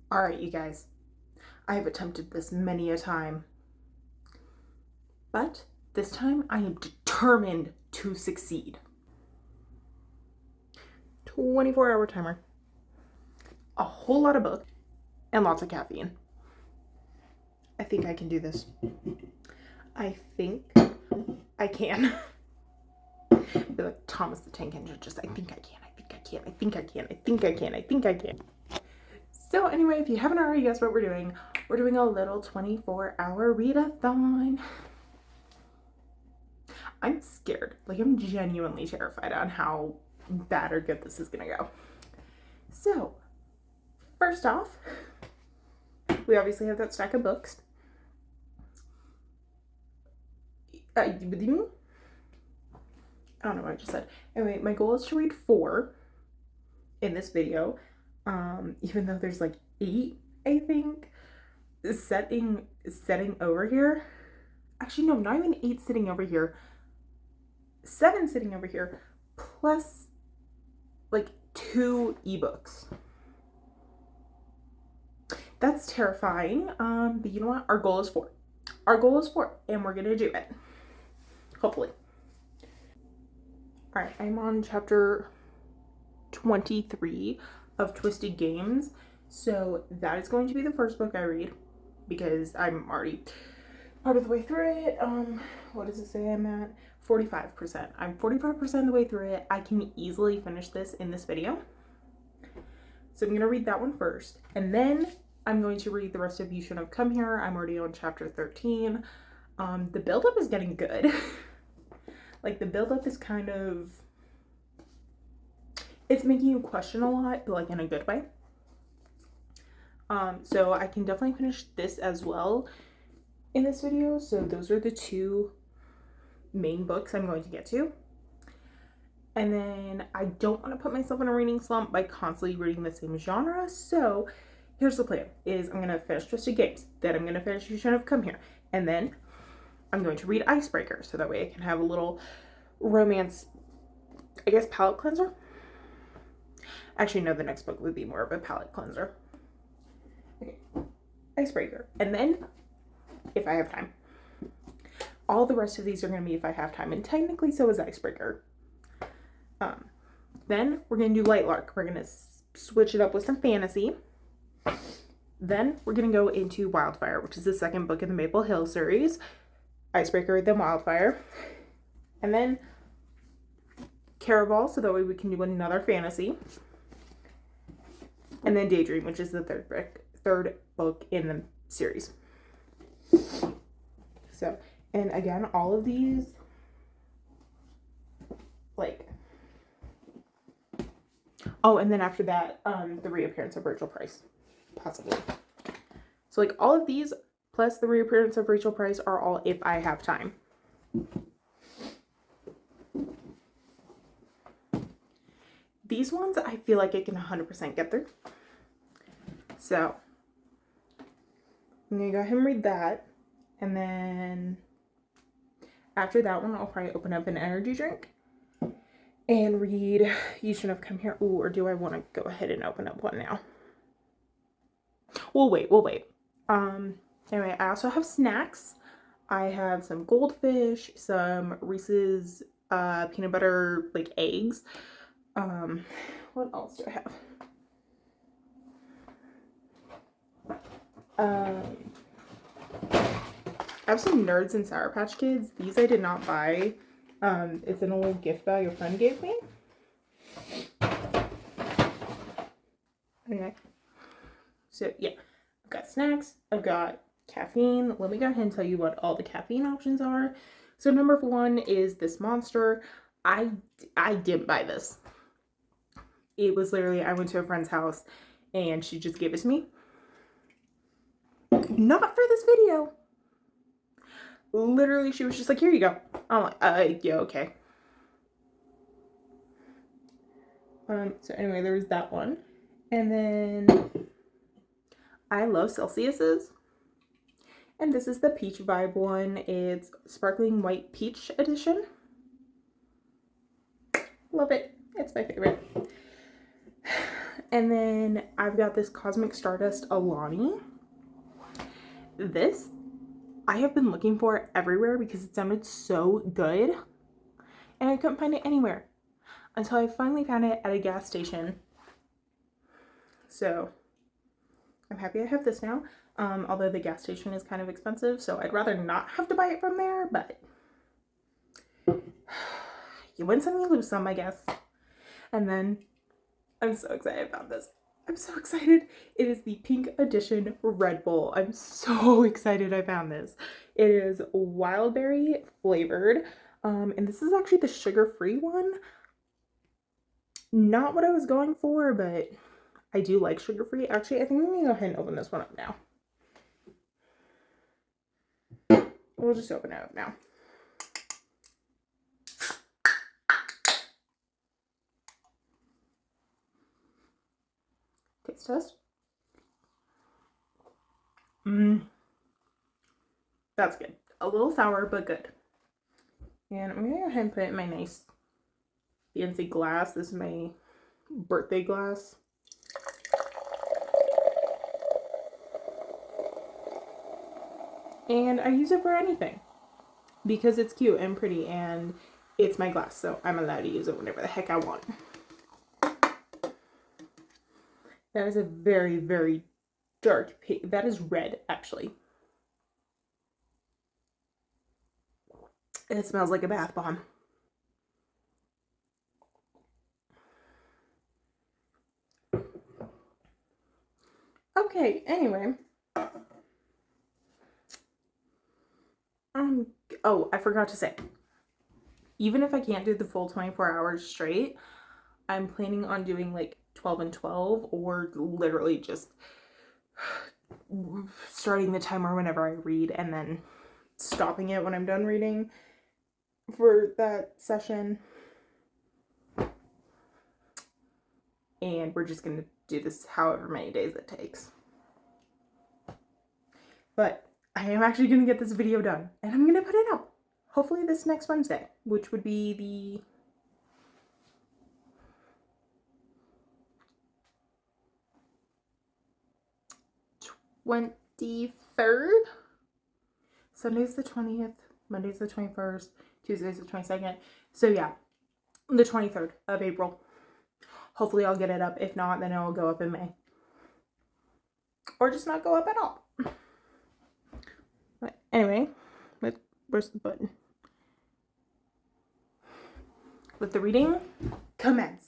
All right, you guys, I have attempted this many a time, but this time I am determined to succeed. 24-hour timer, a whole lot of books, and lots of caffeine. I think I can do this. I think I can. Be like Thomas the Tank Engine, just I think I can, I think I can, I think I can, I think I can, I think I can. So anyway, if you haven't already guessed what we're doing a little 24-hour readathon. I'm scared. Like, I'm genuinely terrified on how bad or good this is gonna go. So, first off, we obviously have that stack of books. I don't know what I just said. Anyway, my goal is to read 4 in this video. Even though there's like 8, I think, sitting over here. Actually, no, not even 8 sitting over here. 7 sitting over here, plus like 2 ebooks. That's terrifying. But you know what? Our goal is 4. Our goal is 4, and we're gonna do it. Hopefully. All right, I'm on chapter 23 of Twisted Games. So that is going to be the first book I read because I'm already part of the way through it. What does it say I'm at? 45%. I'm 45% of the way through it. I can easily finish this in this video. So I'm going to read that one first. And then I'm going to read the rest of You Shouldn't Have Come Here. I'm already on chapter 13. The buildup is getting good. Like, the buildup is kind of... It's making you question a lot, but like in a good way. So I can definitely finish this as well in this video. So those are the 2 main books I'm going to get to. And then I don't want to put myself in a reading slump by constantly reading the same genre. So here's the plan, is I'm going to finish Twisted Games. Then I'm going to finish You Shouldn't Have Come Here. And then I'm going to read Icebreaker. So that way I can have a little romance, I guess, palate cleanser. Actually, no, the next book would be more of a palate cleanser. Okay, Icebreaker. And then, if I have time. All the rest of these are going to be if I have time. And technically, so is Icebreaker. Then, we're going to do Lightlark. We're going to switch it up with some fantasy. Then, we're going to go into Wildfire, which is the second book in the Maple Hill series. Icebreaker, then Wildfire. And then, Caraval, so that way we can do another fantasy. And then Daydream, which is the third book in the series. So, and again, all of these, like, oh, and then after that, the reappearance of Rachel Price, possibly. So, like, all of these, plus the reappearance of Rachel Price, are all if I have time. These ones, I feel like I can 100% get through. So, I'm going to go ahead and read that. And then, after that one, I'll probably open up an energy drink. And read You Shouldn't Have Come Here. Ooh, or do I want to go ahead and open up one now? We'll wait. Anyway, I also have snacks. I have some goldfish, some Reese's peanut butter, like, eggs. What else do I have? I have some Nerds and Sour Patch Kids. These I did not buy. It's an old gift bag a friend gave me. Okay. So, yeah. I've got snacks. I've got caffeine. Let me go ahead and tell you what all the caffeine options are. So, number 1 is this Monster. I didn't buy this. It was literally, I went to a friend's house and she just gave it to me. Not for this video. Literally, she was just like, here you go. I'm like, yeah, okay. So anyway, there was that one. And then I love Celsius's. And this is the Peach Vibe one. It's Sparkling White Peach Edition. Love it. It's my favorite. And then I've got this Cosmic Stardust Alani. This I have been looking for everywhere because it sounded so good, and I couldn't find it anywhere until I finally found it at a gas station. So I'm happy I have this now, although the gas station is kind of expensive, so I'd rather not have to buy it from there, but you win some, you lose some, I guess. And then I'm so excited about this. I'm so excited. It is the Pink Edition Red Bull. I'm so excited I found this. It is wild berry flavored, and this is actually the sugar-free one. Not what I was going for, but I do like sugar-free. Actually, I think I'm gonna go ahead and open this one up now. We'll just open it up now. Taste test. That's good. A little sour, but good. And I'm gonna go ahead and put it in my nice fancy glass. This is my birthday glass. And I use it for anything because it's cute and pretty and it's my glass, so I'm allowed to use it whenever the heck I want. That is a very, very dark pink. That is red, actually. It smells like a bath bomb. Okay, anyway. Oh, I forgot to say. Even if I can't do the full 24 hours straight, I'm planning on doing like 12 and 12, or literally just starting the timer whenever I read and then stopping it when I'm done reading for that session. And we're just going to do this however many days it takes. But I am actually going to get this video done, and I'm going to put it out. Hopefully this next Wednesday, which would be the 23rd. Sunday's the 20th, Monday's the 21st, Tuesday's the 22nd. So yeah, the 23rd of April. Hopefully I'll get it up. If not, then it'll go up in May. Or just not go up at all. But anyway, where's the button? Let the reading commence.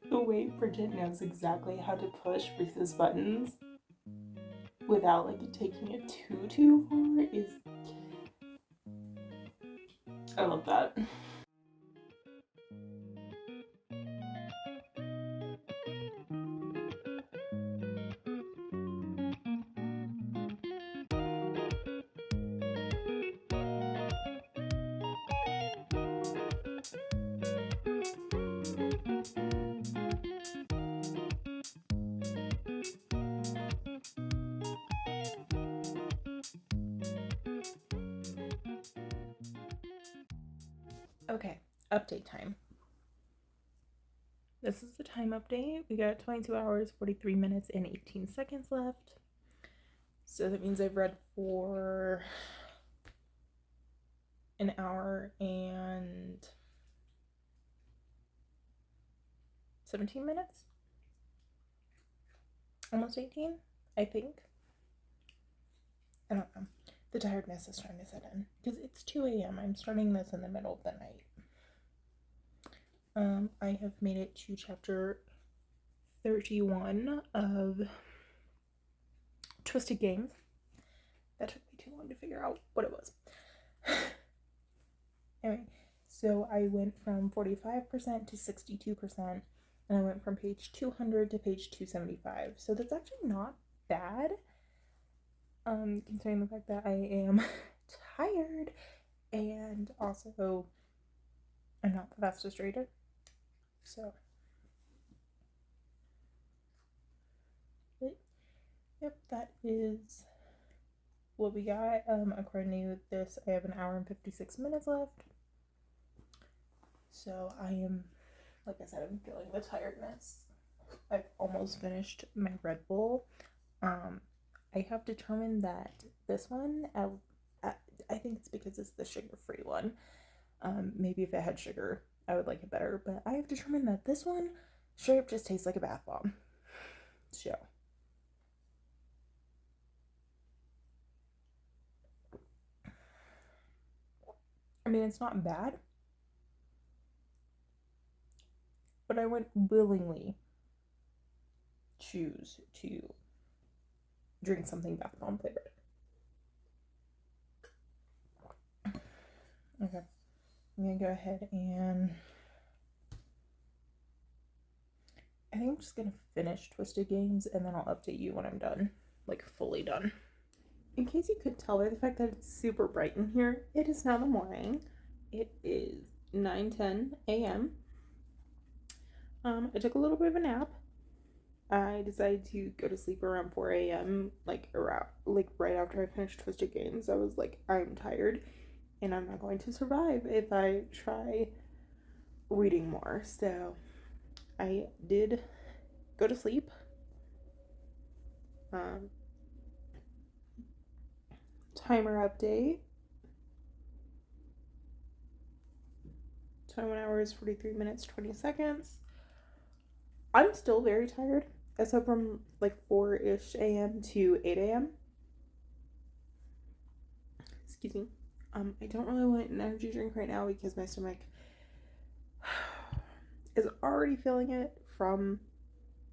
The way Bridget knows exactly how to push Reese's buttons without like taking it too far is, I love that. Okay, update time. This is the time update. We got 22 hours, 43 minutes, and 18 seconds left. So that means I've read for an hour and 17 minutes. almost 18, I think. I don't know. The tiredness is trying to set in because it's 2 a.m. I'm starting this in the middle of the night. I have made it to chapter 31 of Twisted Games. That took me too long to figure out what it was. Anyway, so I went from 45% to 62%, and I went from page 200 to page 275. So that's actually not bad, considering the fact that I am tired, and also I'm not the fastest reader. So, but, yep, that is what we got. According to this, I have an hour and 56 minutes left. So I am, like I said, I'm feeling the tiredness. I've almost finished my Red Bull. I have determined that this one, I think it's because it's the sugar-free one. Maybe if it had sugar, I would like it better. But I have determined that this one straight up just tastes like a bath bomb. So. I mean, it's not bad. But I would willingly choose to drink something bath bomb flavored. Okay. I'm gonna go ahead and I think I'm just gonna finish Twisted Games and then I'll update you when I'm done, like fully done. In case you could tell by the fact that it's super bright in here, it is now the morning. It is 9:10 a.m. I took a little bit of a nap. I decided to go to sleep around 4 a.m. like right after I finished Twisted Games. I was like, I'm tired and I'm not going to survive if I try reading more. So I did go to sleep. Timer update. 21 hours, 43 minutes, 20 seconds. I'm still very tired, except from like 4-ish a.m. to 8 a.m. Excuse me. I don't really want an energy drink right now because my stomach is already feeling it from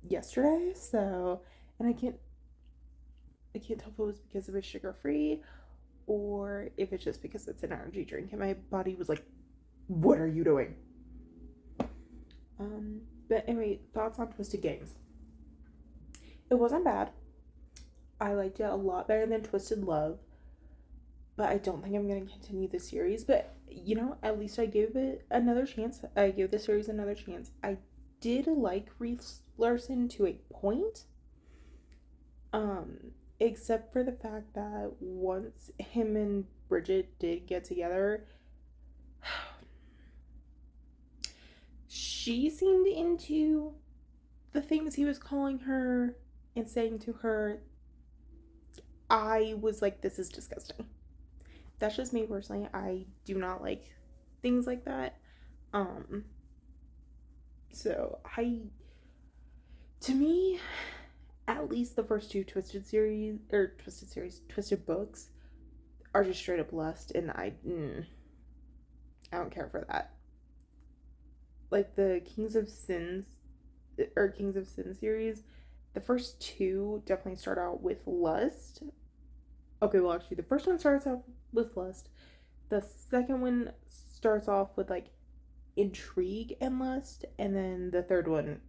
yesterday. So, and I can't tell if it was because it was sugar-free or if it's just because it's an energy drink. And my body was like, what are you doing? But anyway, thoughts on Twisted Games. It wasn't bad. I liked it a lot better than Twisted Love. But I don't think I'm going to continue the series. But, you know, at least I gave it another chance. I gave the series another chance. I did like Reese Larson to a point. Except for the fact that once him and Bridget did get together, she seemed into the things he was calling her and saying to her. I was like, this is disgusting. That's just me personally. I do not like things like that. So to me, at least the first two Twisted books are just straight up lust, and I don't care for that. Like the Kings of Sin series, the first two definitely start out with lust. Okay, well actually the first one starts out with lust. The second one starts off with like intrigue and lust, and then the third one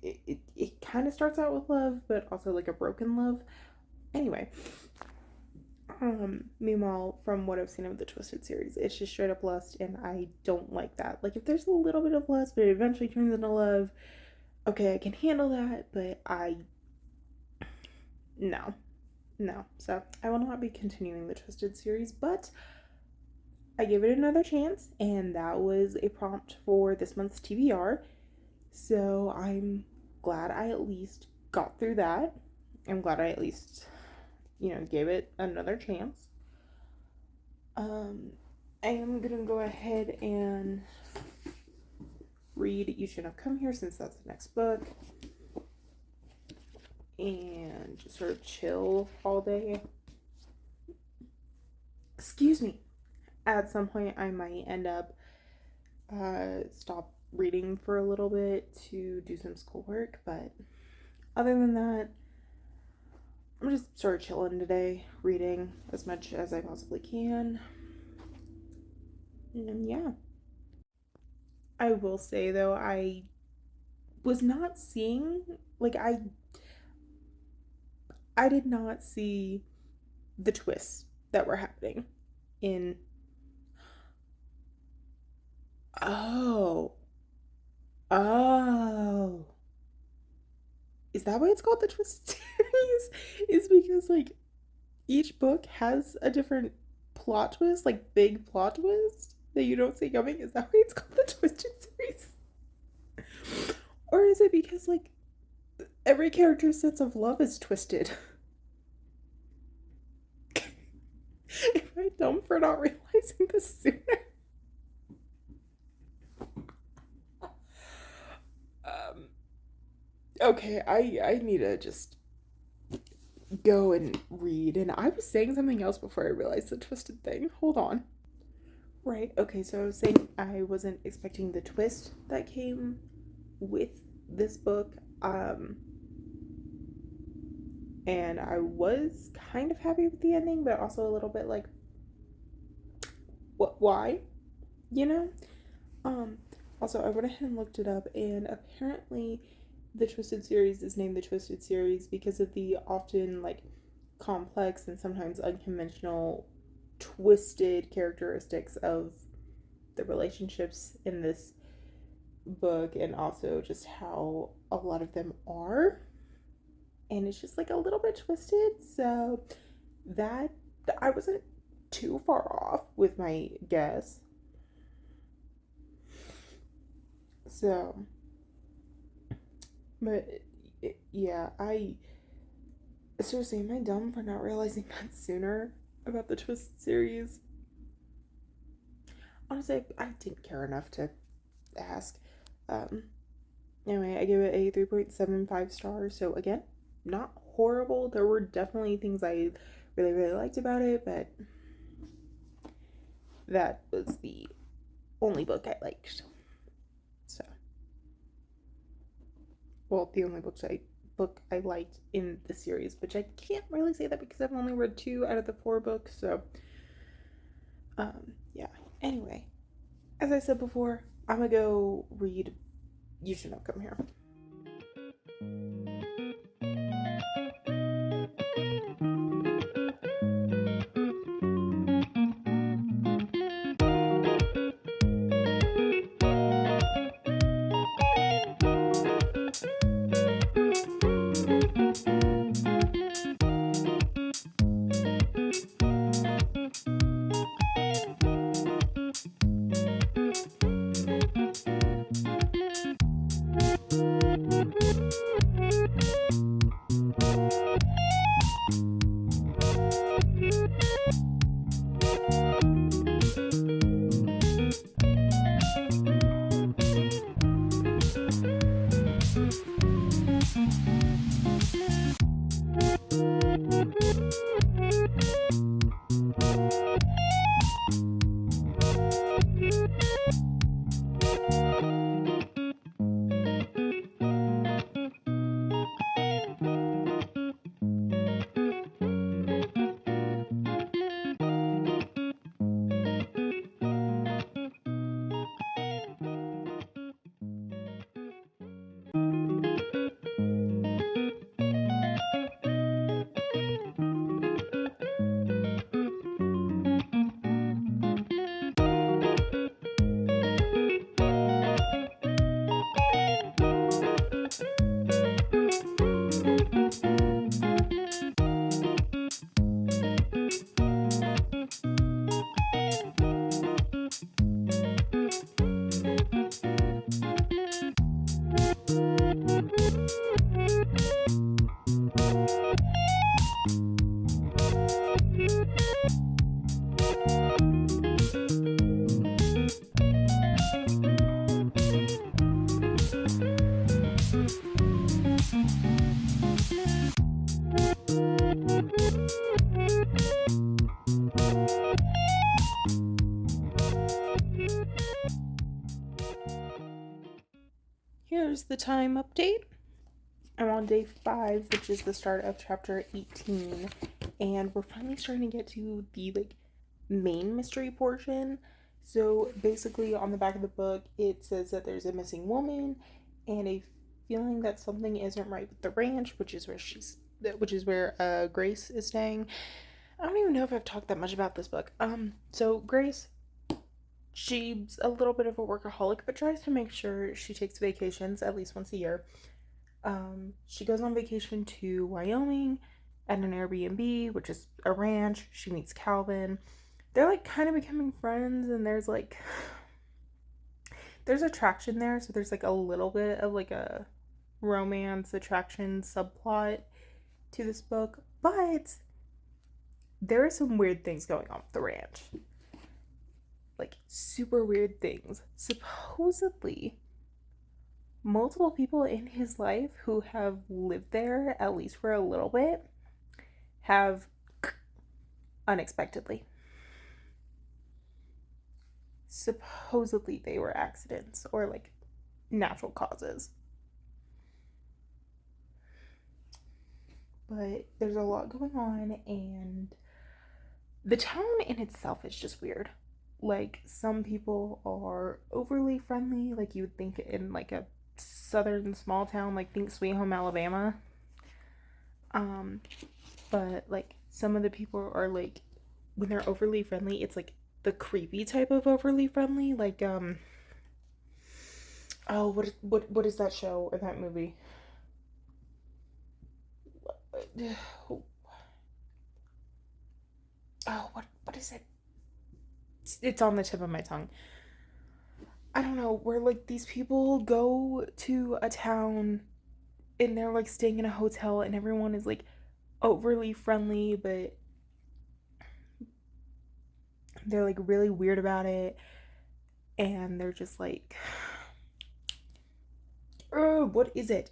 it kind of starts out with love, but also like a broken love. Anyway, meanwhile, from what I've seen of the Twisted series, it's just straight up lust, and I don't like that. Like if there's a little bit of lust, but it eventually turns into love, okay, I can handle that, but no. So I will not be continuing the Twisted series, but I gave it another chance, and that was a prompt for this month's TBR. So I'm glad I at least got through that. I'm glad I at least, gave it another chance. I am gonna go ahead and read You Shouldn't Have Come Here since that's the next book. and just sort of chill all day. Excuse me. At some point, I might end up stop reading for a little bit to do some schoolwork, but other than that, I'm just sort of chilling today, reading as much as I possibly can. And yeah. I will say though, I was not seeing, like, I did not see the twists that were happening in. Oh. Oh. Is that why it's called the Twisted Series? Is because, like, each book has a different plot twist, like, big plot twist that you don't see coming? Is that why it's called the Twisted Series? Or is it because, like, every character's sense of love is twisted? Am I dumb for not realizing this sooner? Okay, I need to just go and read. And I was saying something else before I realized the twisted thing. Hold on. Right, okay, so I was saying I wasn't expecting the twist that came with this book. And I was kind of happy with the ending, but also a little bit like, what, why? You know? Also, I went ahead and looked it up, and apparently the Twisted series is named the Twisted series because of the often, like, complex and sometimes unconventional twisted characteristics of the relationships in this book, and also just how a lot of them are. And it's just, like, a little bit twisted, so that I wasn't too far off with my guess. So, but yeah, seriously, am I dumb for not realizing that sooner about the Twist series? Honestly, I didn't care enough to ask. Anyway, I gave it a 3.75 stars, so again, not horrible. There were definitely things I really, really liked about it, but that was the only book I liked. So, well, the only book I liked in the series, which I can't really say that because I've only read 2 out of the 4 books, so yeah. Anyway, as I said before, I'm gonna go read You Should Not Come Here. the time update. I'm on day 5, which is the start of chapter 18, and we're finally starting to get to the like main mystery portion. So basically on the back of the book it says that there's a missing woman and a feeling that something isn't right with the ranch, which is where Grace is staying. I don't even know if I've talked that much about this book. So Grace, she's a little bit of a workaholic, but tries to make sure she takes vacations at least once a year. She goes on vacation to Wyoming at an Airbnb, which is a ranch. She meets Calvin. They're like kind of becoming friends, and there's attraction there, so there's like a little bit of like a romance attraction subplot to this book, but there are some weird things going on with the ranch. Like super weird things. Supposedly multiple people in his life who have lived there at least for a little bit have unexpectedly. Supposedly they were accidents or like natural causes. But there's a lot going on, and the town in itself is just weird. Like, some people are overly friendly, like you would think in like a southern small town, like think Sweet Home Alabama. But like some of the people are like, when they're overly friendly, it's like the creepy type of overly friendly, like oh, what is that show or that movie? Oh, what is it? It's on the tip of my tongue. I don't know, where like these people go to a town and they're like staying in a hotel and everyone is like overly friendly, but they're like really weird about it, and they're just like, what is it?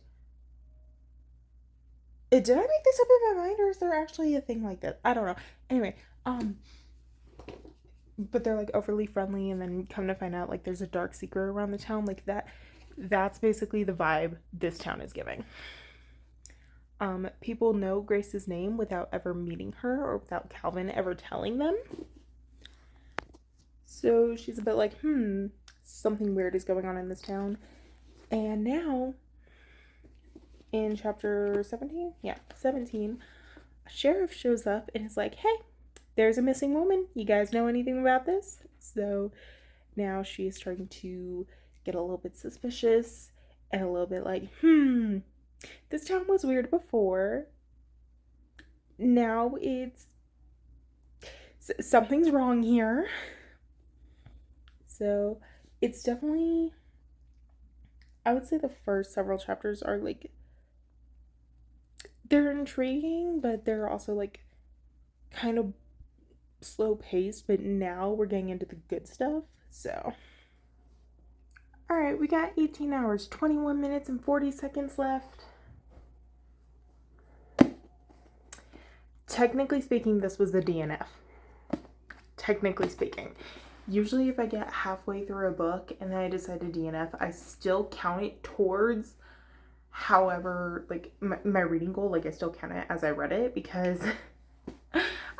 Did I make this up in my mind, or is there actually a thing like that? I don't know. Anyway, but they're like overly friendly, and then come to find out like there's a dark secret around the town, like that's basically the vibe this town is giving. People know Grace's name without ever meeting her or without Calvin ever telling them. So she's a bit like, something weird is going on in this town. And now, in chapter 17, a sheriff shows up and is like, hey, there's a missing woman. You guys know anything about this? So now she is starting to get a little bit suspicious and a little bit like, this town was weird before. Now something's wrong here. So it's definitely, I would say the first several chapters are like, they're intriguing, but they're also like kind of slow paced, but now we're getting into the good stuff. So all right, we got 18 hours, 21 minutes and 40 seconds left. Technically speaking, this was the DNF. Technically speaking. Usually if I get halfway through a book and then I decide to DNF, I still count it towards, however, like my reading goal, like I still count it as I read it because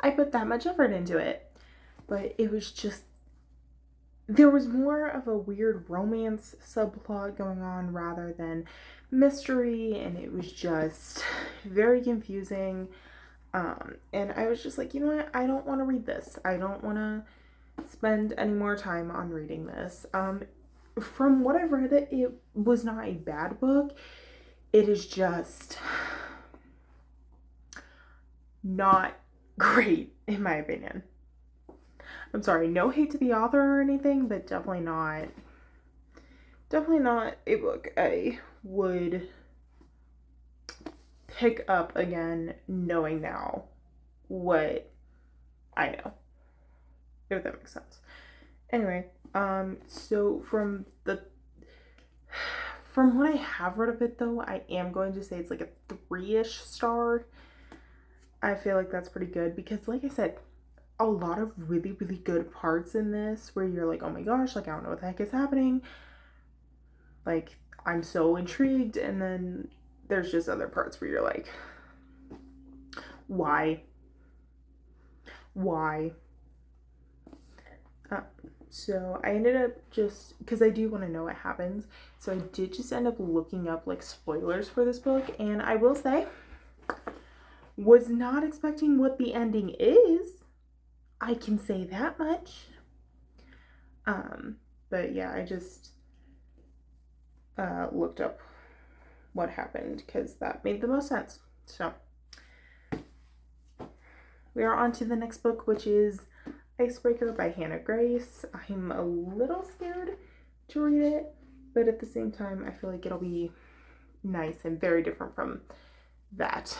I put that much effort into it. But it was just, there was more of a weird romance subplot going on rather than mystery, and it was just very confusing. And I was just like, you know what? I don't want to read this. I don't want to spend any more time on reading this. From what I've read, it was not a bad book. It is just not great, in my opinion. I'm sorry, no hate to the author or anything, but definitely not a book I would pick up again, knowing now what I know, if that makes sense. Anyway, so from what I have read of it, though, I am going to say it's like a 3-ish star. I feel like that's pretty good because, like I said, a lot of really, really good parts in this where you're like, oh my gosh, like I don't know what the heck is happening. Like, I'm so intrigued, and then there's just other parts where you're like, why? So I ended up just, because I do want to know what happens, so I did just end up looking up like spoilers for this book, and I will say, was not expecting what the ending is. I can say that much. But yeah, I just looked up what happened because that made the most sense. So we are on to the next book, which is Icebreaker by Hannah Grace. I'm a little scared to read it, but at the same time, I feel like it'll be nice and very different from that.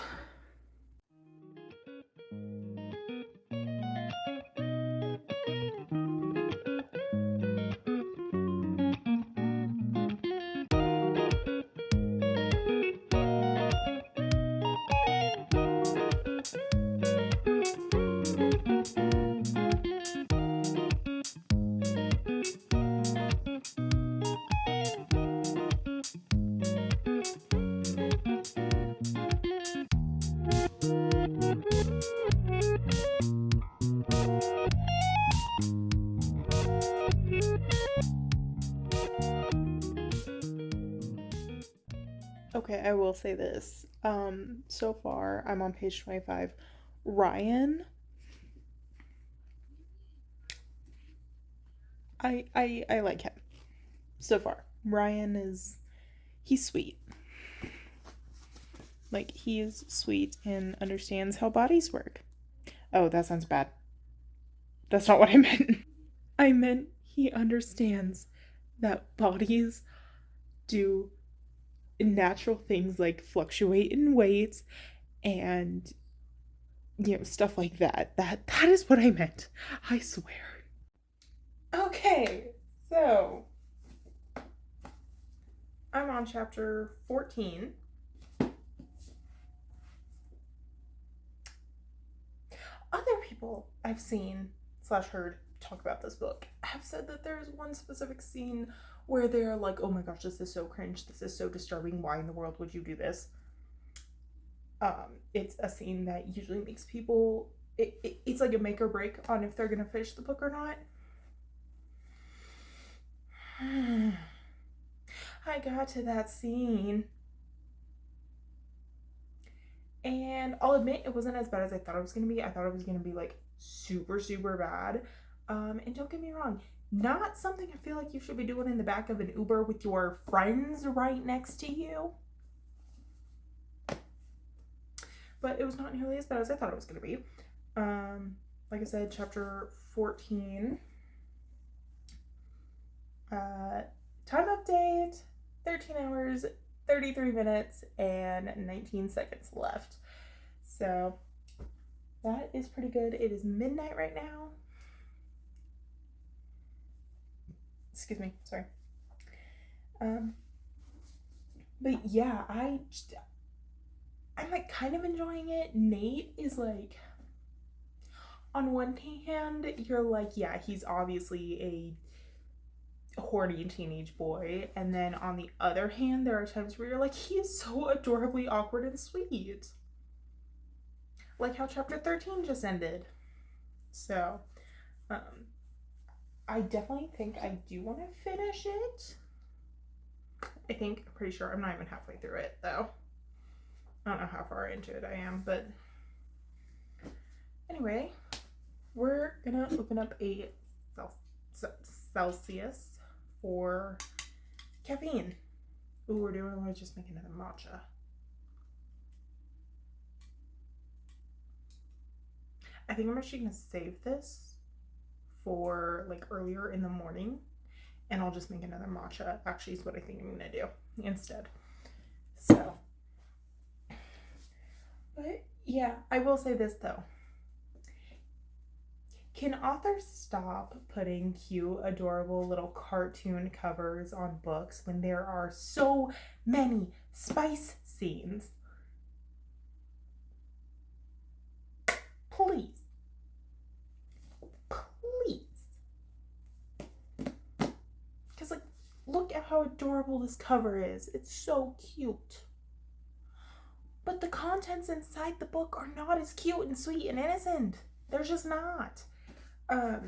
Okay, I will say this. So far, I'm on page 25. Ryan, I like him so far. Ryan he's sweet. Like, he's sweet and understands how bodies work. Oh, that sounds bad. That's not what I meant. I meant he understands that bodies do natural things like fluctuate in weight and stuff like that. That is what I meant. I swear. Okay, so I'm on chapter 14. Other people I've seen / heard talk about this book have said that there's one specific scene where they're like, oh my gosh, this is so cringe, this is so disturbing, why in the world would you do this? It's a scene that usually makes people, it's like a make or break on if they're gonna finish the book or not. I got to that scene, and I'll admit it wasn't as bad as I thought it was gonna be. I thought it was gonna be like super, super bad. And don't get me wrong, not something I feel like you should be doing in the back of an Uber with your friends right next to you. But it was not nearly as bad as I thought it was gonna be. Like I said, chapter 14. Time update, 13 hours, 33 minutes, and 19 seconds left. So that is pretty good. It is midnight right now. Excuse me, sorry. But yeah, I'm like kind of enjoying it. Nate is like, on one hand, you're like, yeah, he's obviously a horny teenage boy, and then on the other hand, there are times where you're like, he is so adorably awkward and sweet, like how chapter 13 just ended. So I definitely think I do want to finish it. I'm pretty sure I'm not even halfway through it though. I don't know how far into it I am, but anyway, we're gonna open up a Celsius for caffeine. Ooh, we're just making another matcha. I think I'm actually gonna save this for like earlier in the morning, and I'll just make another matcha. Actually, is what I think I'm gonna do instead. So, but yeah, I will say this though. Can authors stop putting cute, adorable little cartoon covers on books when there are so many spice scenes? Please. Please. Because, like, look at how adorable this cover is. It's so cute. But the contents inside the book are not as cute and sweet and innocent. They're just not. I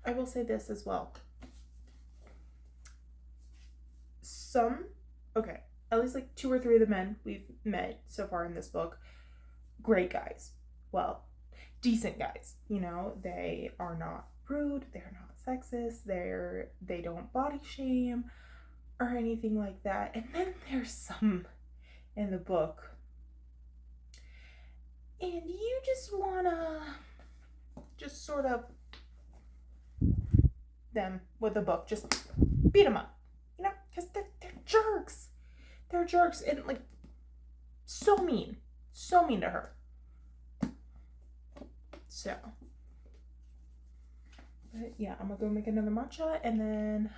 will say this as well. At least like 2 or 3 of the men we've met so far in this book, great guys. Well, decent guys. You know, they are not rude, they're not sexist, they don't body shame or anything like that. And then there's some in the book, and you just wanna just sort of them with a book, just beat them up, you know, because they're jerks. They're jerks, and like so mean to her. So, but yeah, I'm gonna go make another matcha and then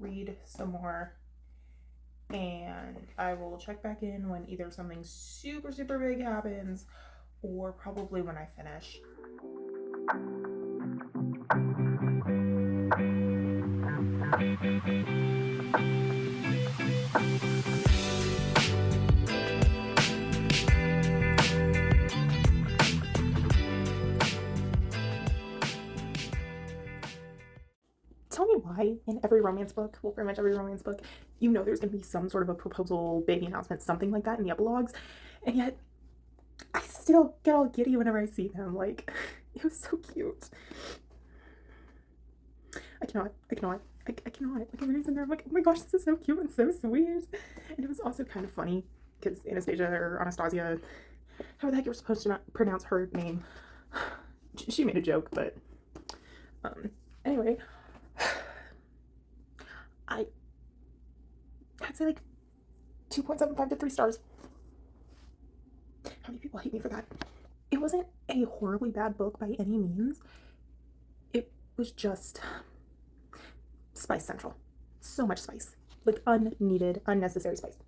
read some more, and I will check back in when either something super big happens or probably when I finish. Tell me why in every romance book, well, pretty much every romance book, you know there's going to be some sort of a proposal, baby announcement, something like that in the epilogues, and yet I still get all giddy whenever I see them. Like, it was so cute. I cannot. Like, I'm reading there, I'm like, oh my gosh, this is so cute and so sweet. And it was also kind of funny because Anastasia, how the heck you're supposed to not pronounce her name. She made a joke, but anyway, I'd say like 2.75 to 3 stars. How many people hate me for that? It wasn't a horribly bad book by any means. It was just spice central. So much spice. Like unneeded, unnecessary spice.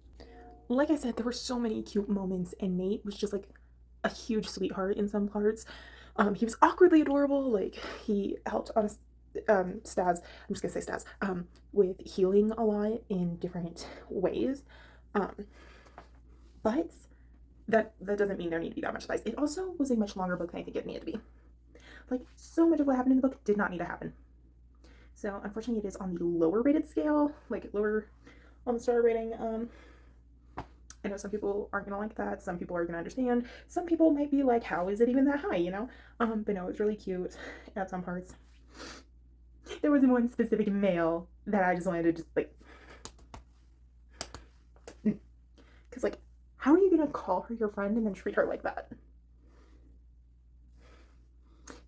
Like I said, there were so many cute moments, and Nate was just like a huge sweetheart in some parts. He was awkwardly adorable. Like, he helped on Stas, I'm just gonna say Stas, with healing a lot in different ways. But that doesn't mean there need to be that much spice. It also was a much longer book than I think it needed to be. Like, so much of what happened in the book did not need to happen. So unfortunately it is on the lower rated scale, like lower on the star rating. I know some people aren't gonna like that, some people are gonna understand, some people might be like, how is it even that high, you know? But no, it was really cute at some parts. There was one specific male that I just wanted to just like, because like, how are you gonna call her your friend and then treat her like that?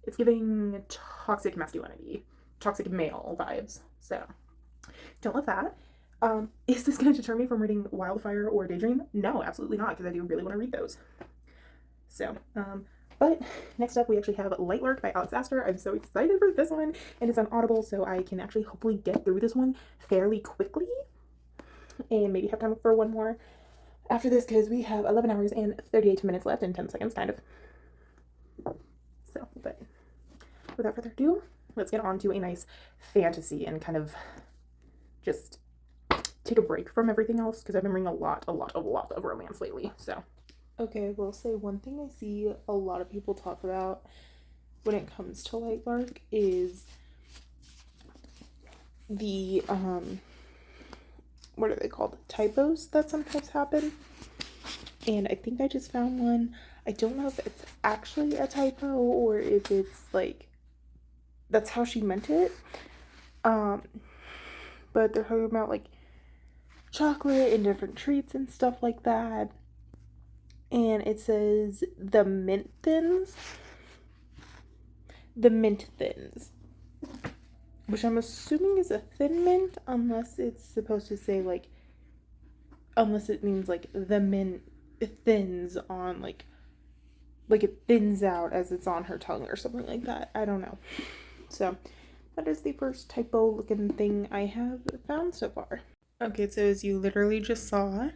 It's giving toxic masculinity, toxic male vibes. So don't love that. Is this going to deter me from reading Wildfire or Daydream? No, absolutely not, because I do really want to read those. So, but next up we actually have Lightwork by Alex Astor. I'm so excited for this one, and it's on Audible, so I can actually hopefully get through this one fairly quickly, and maybe have time for one more after this, because we have 11 hours and 38 minutes left and 10 seconds, kind of. So, but without further ado, let's get on to a nice fantasy and kind of just take a break from everything else, because I've been reading a lot of romance lately. So, okay, I will say one thing I see a lot of people talk about when it comes to Lightwork is the what are they called? Typos that sometimes happen. And I think I just found one. I don't know if it's actually a typo or if it's like that's how she meant it. But they're talking about like chocolate and different treats and stuff like that. And it says the mint thins. The mint thins. Which I'm assuming is a thin mint, unless it's supposed to say like, unless it means like the mint thins on like it thins out as it's on her tongue or something like that. I don't know. So that is the first typo looking thing I have found so far. Okay, so as you literally just saw,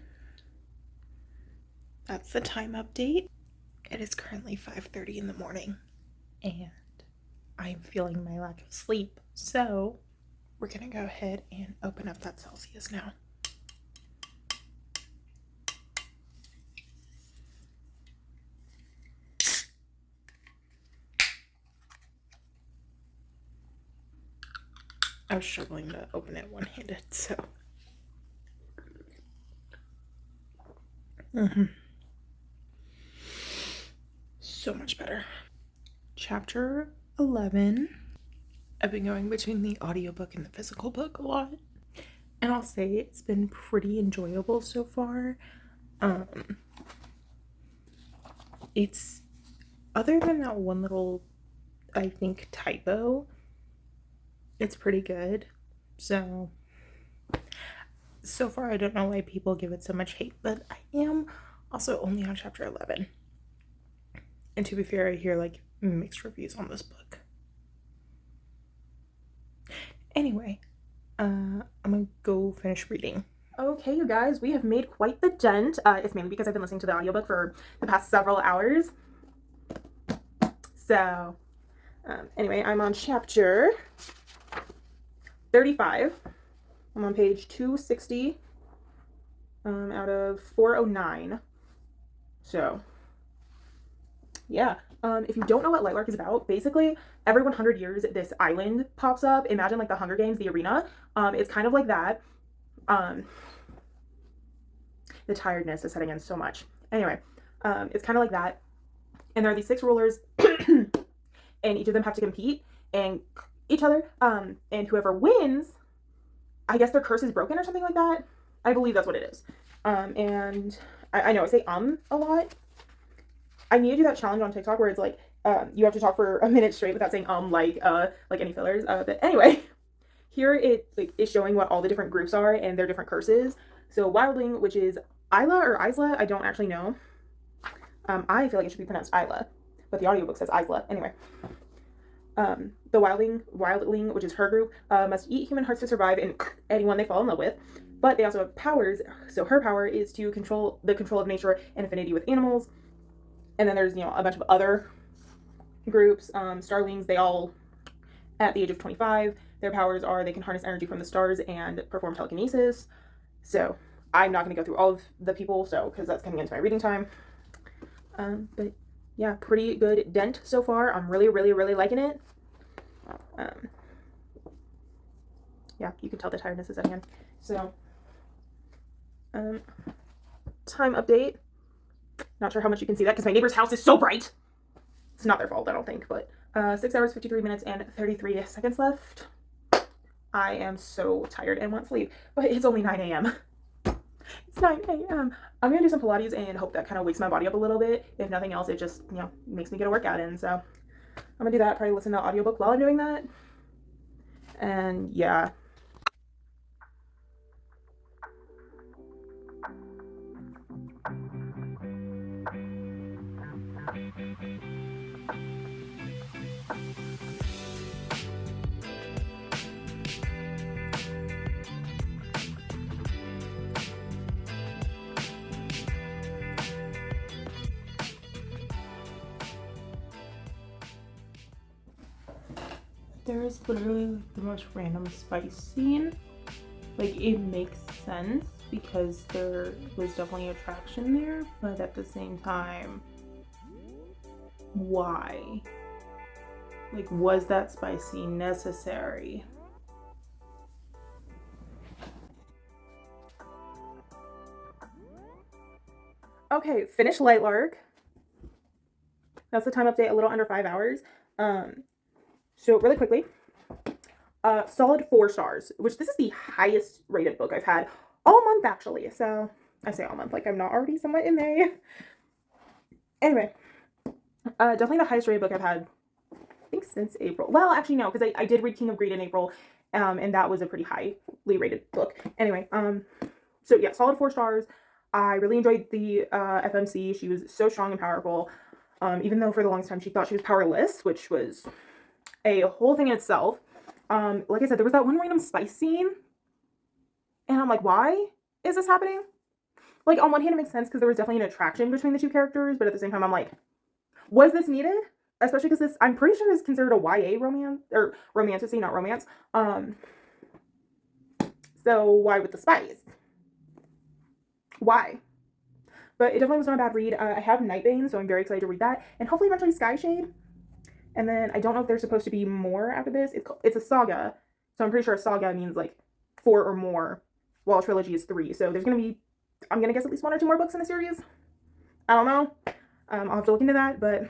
that's the time update. It is currently 5:30 in the morning, and I'm feeling my lack of sleep. So We're gonna go ahead and open up that Celsius now. I was struggling to open it one-handed, so. So much better. Chapter 11. I've been going between the audiobook and the physical book a lot, and I'll say it's been pretty enjoyable so far. It's, other than that one little, I think, typo, it's pretty good. So far I don't know why people give it so much hate, but I am also only on chapter 11. And to be fair, I hear like mixed reviews on this book. Anyway, I'm gonna go finish reading. Okay, you guys, we have made quite the dent. It's mainly because I've been listening to the audiobook for the past several hours. So, anyway, I'm on chapter 35. I'm on page 260 out of 409. So, yeah. If you don't know what Lightlark is about, basically every 100 years this island pops up. Imagine like the Hunger Games, the arena. It's kind of like that. The tiredness is setting in so much. Anyway, it's kind of like that. And there are these 6 rulers, and each of them have to compete and each other. And whoever wins, I guess their curse is broken or something like that. I believe that's what it is. And I know I say a lot. I need to do that challenge on TikTok where it's like you have to talk for a minute straight without saying like any fillers. But anyway, here it is showing what all the different groups are and their different curses. So Wildling, which is Isla or Isla, I don't actually know. I feel like it should be pronounced Isla, but the audiobook says Isla. Anyway, the Wildling, which is her group, must eat human hearts to survive and anyone they fall in love with. But they also have powers. So her power is to control of nature and affinity with animals. And then there's, a bunch of other groups. Starlings, they all, at the age of 25, their powers are they can harness energy from the stars and perform telekinesis. So I'm not going to go through all of the people, because that's coming into my reading time. But yeah, pretty good dent so far. I'm really, really, really liking it. Yeah, you can tell the tiredness is setting in. So, time update. Not sure how much you can see that because my neighbor's house is so bright. It's not their fault, I don't think, but 6 hours, 53 minutes, and 33 seconds left. I am so tired and want sleep, but it's only 9 a.m. It's 9 a.m. I'm going to do some Pilates and hope that kind of wakes my body up a little bit. If nothing else, it just, makes me get a workout in. So I'm going to do that, probably listen to audiobook while I'm doing that. And yeah. There is literally the most random spice scene. Like, it makes sense because there was definitely attraction there, but at the same time, why? Like, was that spice scene necessary? Okay, finished Lightlark. That's the time update, a little under 5 hours. So really quickly, solid 4 stars, which this is the highest rated book I've had all month actually. So I say all month, like I'm not already somewhat in May. Anyway, definitely the highest rated book I've had, I think since April. Well, actually no, because I did read King of Greed in April, and that was a pretty highly rated book. Anyway, so yeah, solid 4 stars. I really enjoyed the FMC. She was so strong and powerful, even though for the longest time she thought she was powerless, which was a whole thing in itself. Like I said, there was that one random spice scene, and I'm like, why is this happening? Like, on one hand, it makes sense because there was definitely an attraction between the two characters, but at the same time, I'm like, was this needed? Especially because this, I'm pretty sure, is considered a YA romance, or romantasy, not romance. So why with the spice? Why? But it definitely was not a bad read. I have Nightbane, so I'm very excited to read that. And hopefully eventually Skyshade. And then I don't know if there's supposed to be more after this. It's a saga. So I'm pretty sure a saga means like 4 or more, while a trilogy is 3. So there's going to be, I'm going to guess at least 1 or 2 more books in the series. I don't know. I'll have to look into that. But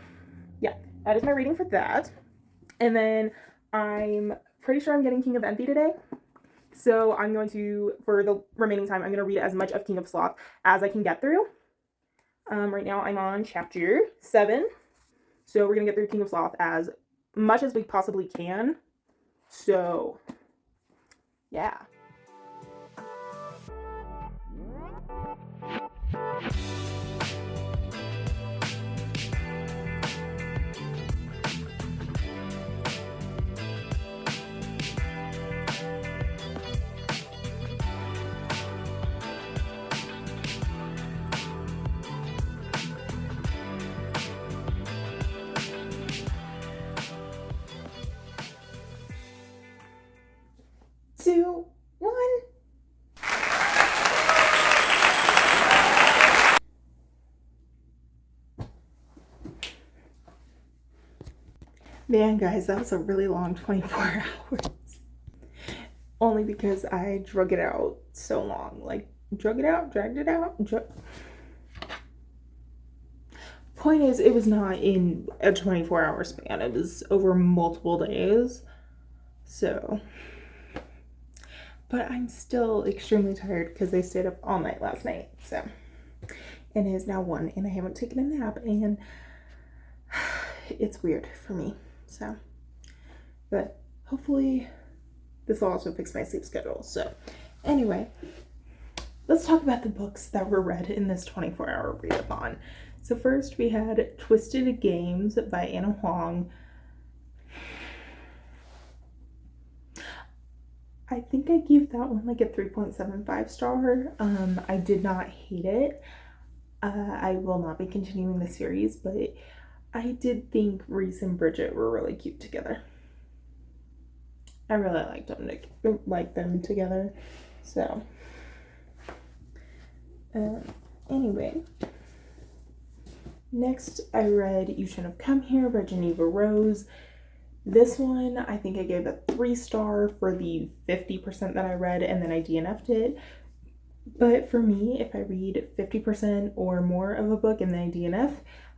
yeah, that is my reading for that. And then I'm pretty sure I'm getting King of Envy today. So I'm going to, for the remaining time, I'm going to read as much of King of Sloth as I can get through. Right now I'm on chapter 7. So we're going to get through King of Sloth as much as we possibly can. So, yeah. Two, one. Man, guys, that was a really long 24 hours. Only because I drug it out so long. Like, dragged it out. Point is, it was not in a 24-hour span. It was over multiple days. So, but I'm still extremely tired because I stayed up all night last night. So, and it is now 1 and I haven't taken a nap, and it's weird for me. So, but hopefully this will also fix my sleep schedule. So, anyway, let's talk about the books that were read in this 24-hour readathon. So first we had Twisted Games by Anna Huang. I think I gave that one like a 3.75 star. I did not hate it. I will not be continuing the series, but I did think Reese and Bridget were really cute together. I really liked them together. So, anyway. Next, I read You Shouldn't Have Come Here by Geneva Rose. This one, I think I gave a 3-star for the 50% that I read, and then I DNF'd it. But for me, if I read 50% or more of a book and then I DNF,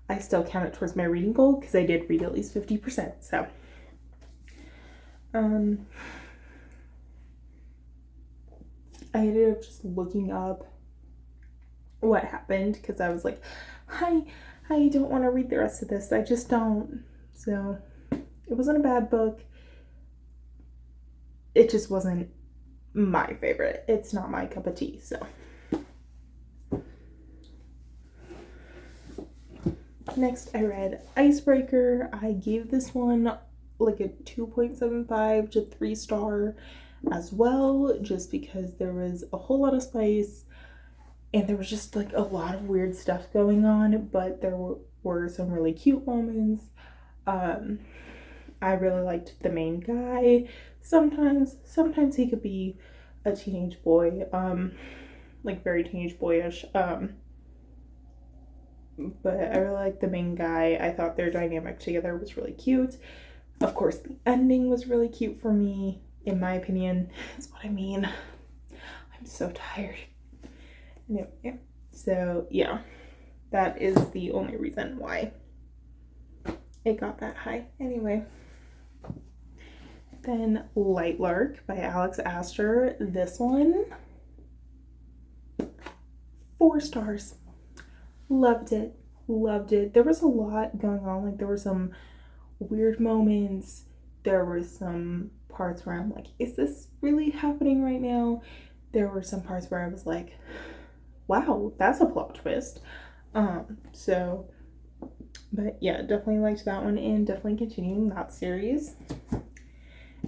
I still count it towards my reading goal because I did read at least 50%. So, I ended up just looking up what happened because I was like, I don't want to read the rest of this. I just don't. So, it wasn't a bad book. It just wasn't my favorite. It's not my cup of tea, so. Next, I read Icebreaker. I gave this one like a 2.75 to 3-star as well, just because there was a whole lot of spice and there was just like a lot of weird stuff going on, but there were some really cute moments. I really liked the main guy. Sometimes he could be a teenage boy, like very teenage boyish. But I really liked the main guy. I thought their dynamic together was really cute. Of course, the ending was really cute for me, in my opinion, is what I mean. I'm so tired. Anyway, so yeah, that is the only reason why it got that high. Anyway, then Light Lark by Alex Astor. This one, 4 stars. Loved it. There was a lot going on. Like, there were some weird moments. There were some parts where I'm like, is this really happening right now? There were some parts where I was like, wow, that's a plot twist. So, but yeah, definitely liked that one and definitely continuing that series.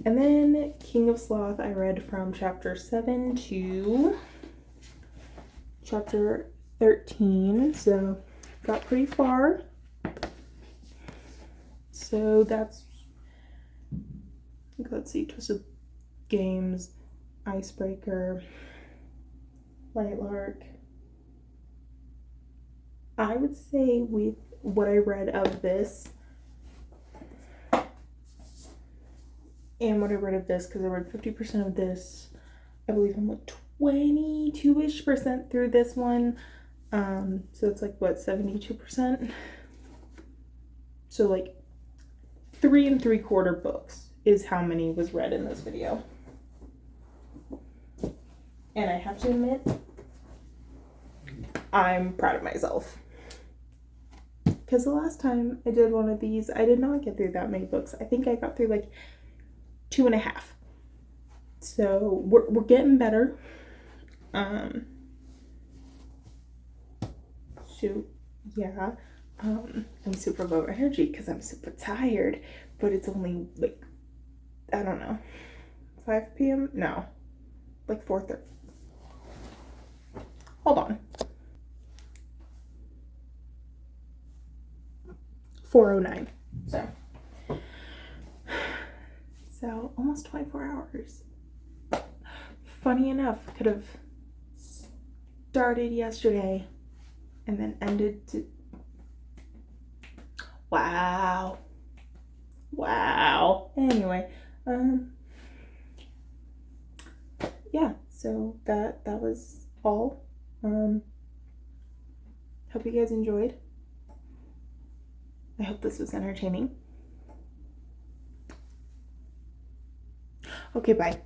And then King of Sloth, I read from chapter 7 to chapter 13, so got pretty far. So that's, let's see, Twisted Games. Icebreaker, Lightlark. I would say with what I read of this and what I read of this, because I read 50% of this, I believe I'm like 22-ish% through this one. So it's like what, 72%? So like 3 3/4 books is how many was read in this video. And I have to admit, I'm proud of myself. Because the last time I did one of these, I did not get through that many books. I think I got through like 2.5. So we're getting better. So yeah, I'm super low energy because I'm super tired, but it's only like, I don't know, 5 p.m. No, like 4:30. Hold on. 4:09. So almost 24 hours. Funny enough, could have started yesterday and then ended to. Wow. Anyway, yeah, so that was all. Hope you guys enjoyed. I hope this was entertaining. Okay, bye.